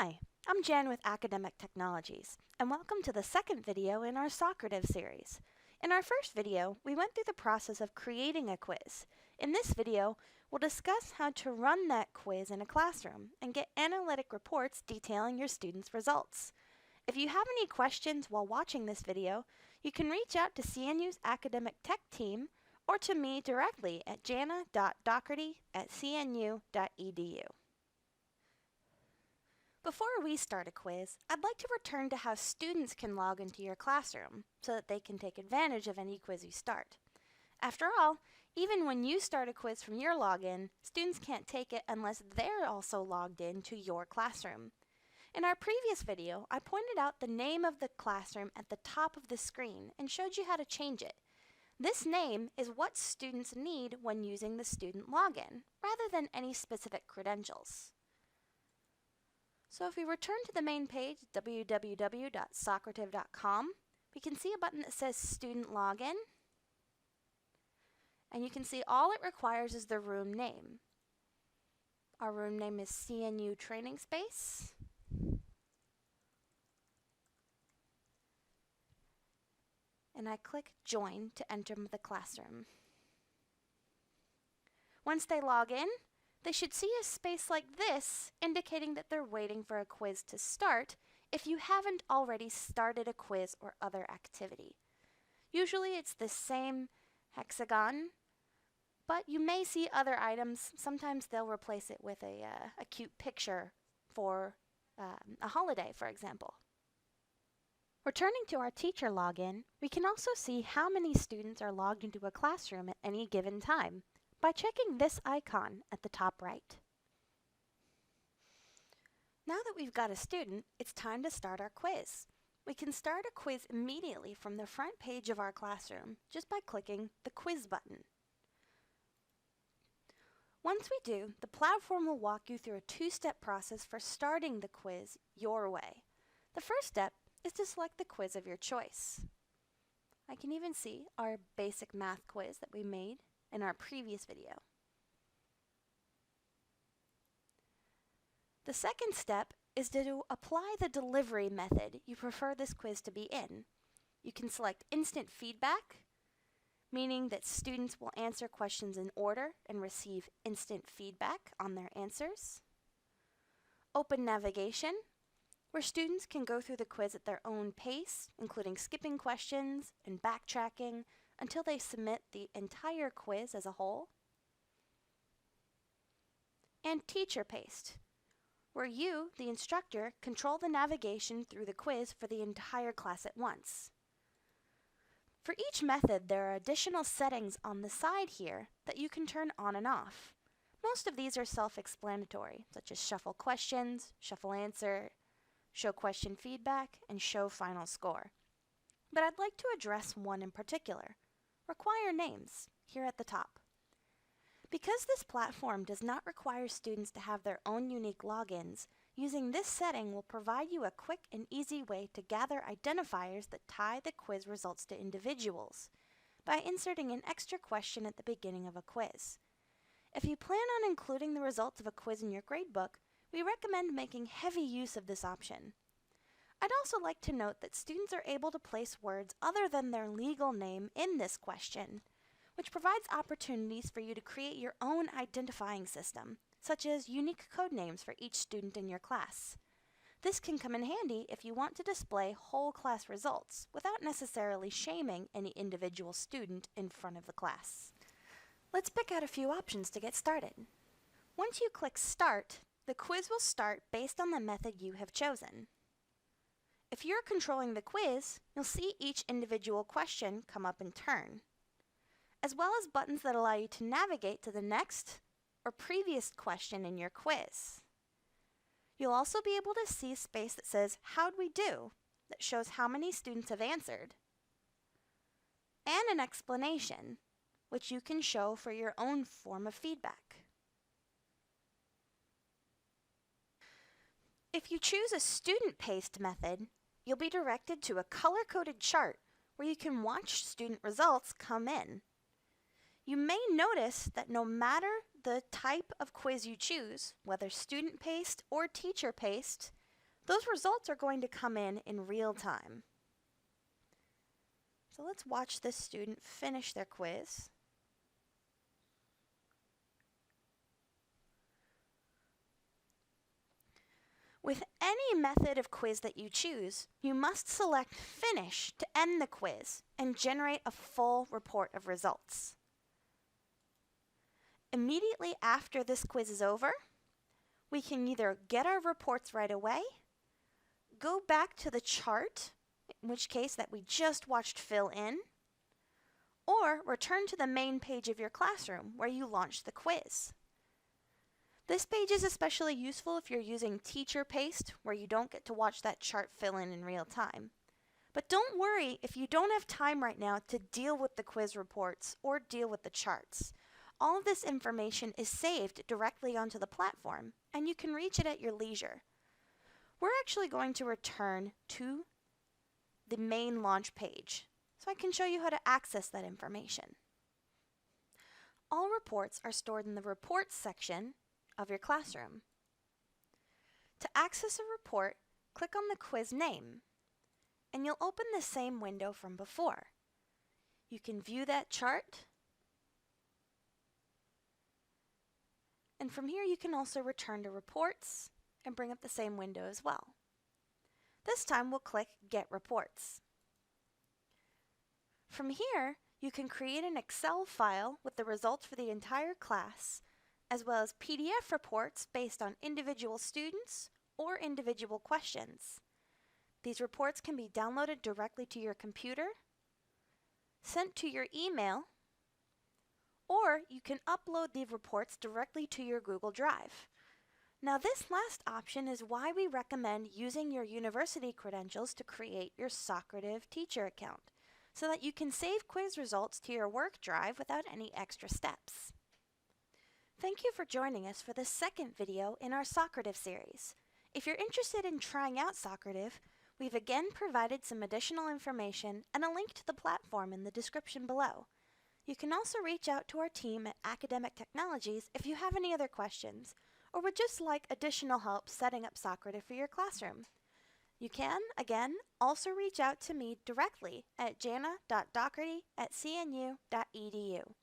Hi, I'm Jan with Academic Technologies, and welcome to the second video in our Socrative series. In our first video, we went through the process of creating a quiz. In this video, we'll discuss how to run that quiz in a classroom and get analytic reports detailing your students' results. If you have any questions while watching this video, you can reach out to CNU's Academic Tech team or to me directly at jana.doherty@cnu.edu. Before we start a quiz, I'd like to return to how students can log into your classroom so that they can take advantage of any quiz you start. After all, even when you start a quiz from your login, students can't take it unless they're also logged in to your classroom. In our previous video, I pointed out the name of the classroom at the top of the screen and showed you how to change it. This name is what students need when using the student login, rather than any specific credentials. So if we return to the main page, www.socrative.com, we can see a button that says Student Login, and you can see all it requires is the room name. Our room name is CNU Training Space. And I click Join to enter the classroom. Once they log in, they should see a space like this indicating that they're waiting for a quiz to start if you haven't already started a quiz or other activity. Usually it's the same hexagon, but you may see other items. Sometimes they'll replace it with a cute picture for a holiday, for example. Returning to our teacher login, we can also see how many students are logged into a classroom at any given time by checking this icon at the top right. Now that we've got a student, it's time to start our quiz. We can start a quiz immediately from the front page of our classroom just by clicking the quiz button. Once we do, the platform will walk you through a two-step process for starting the quiz your way. The first step is to select the quiz of your choice. I can even see our basic math quiz that we made in our previous video. The second step is to apply the delivery method you prefer this quiz to be in. You can select instant feedback, meaning that students will answer questions in order and receive instant feedback on their answers. Open navigation, where students can go through the quiz at their own pace, including skipping questions and backtracking until they submit the entire quiz as a whole. And teacher paced, where you, the instructor, control the navigation through the quiz for the entire class at once. For each method, there are additional settings on the side here that you can turn on and off. Most of these are self-explanatory, such as shuffle questions, shuffle answer, show question feedback, and show final score. But I'd like to address one in particular, require names, here at the top. Because this platform does not require students to have their own unique logins, using this setting will provide you a quick and easy way to gather identifiers that tie the quiz results to individuals by inserting an extra question at the beginning of a quiz. If you plan on including the results of a quiz in your gradebook, we recommend making heavy use of this option. I'd also like to note that students are able to place words other than their legal name in this question, which provides opportunities for you to create your own identifying system, such as unique code names for each student in your class. This can come in handy if you want to display whole class results without necessarily shaming any individual student in front of the class. Let's pick out a few options to get started. Once you click Start, the quiz will start based on the method you have chosen. If you're controlling the quiz, you'll see each individual question come up in turn, as well as buttons that allow you to navigate to the next or previous question in your quiz. You'll also be able to see a space that says, "How'd we do?" that shows how many students have answered, and an explanation, which you can show for your own form of feedback. If you choose a student-paced method, you'll be directed to a color-coded chart where you can watch student results come in. You may notice that no matter the type of quiz you choose, whether student-paced or teacher-paced, those results are going to come in real time. So let's watch this student finish their quiz. With any method of quiz that you choose, you must select Finish to end the quiz and generate a full report of results. Immediately after this quiz is over, we can either get our reports right away, go back to the chart, in which case that we just watched fill in, or return to the main page of your classroom where you launched the quiz. This page is especially useful if you're using teacher paste, where you don't get to watch that chart fill in real time. But don't worry if you don't have time right now to deal with the quiz reports or deal with the charts. All of this information is saved directly onto the platform, and you can reach it at your leisure. We're actually going to return to the main launch page, so I can show you how to access that information. All reports are stored in the Reports section of your classroom. To access a report, click on the quiz name, and you'll open the same window from before. You can view that chart, and from here you can also return to Reports and bring up the same window as well. This time we'll click Get Reports. From here, you can create an Excel file with the results for the entire class, as well as PDF reports based on individual students or individual questions. These reports can be downloaded directly to your computer, sent to your email, or you can upload the reports directly to your Google Drive. Now, this last option is why we recommend using your university credentials to create your Socrative teacher account, so that you can save quiz results to your work drive without any extra steps. Thank you for joining us for the second video in our Socrative series. If you're interested in trying out Socrative, we've again provided some additional information and a link to the platform in the description below. You can also reach out to our team at Academic Technologies if you have any other questions, or would just like additional help setting up Socrative for your classroom. You can, again, also reach out to me directly at jana.doherty@cnu.edu.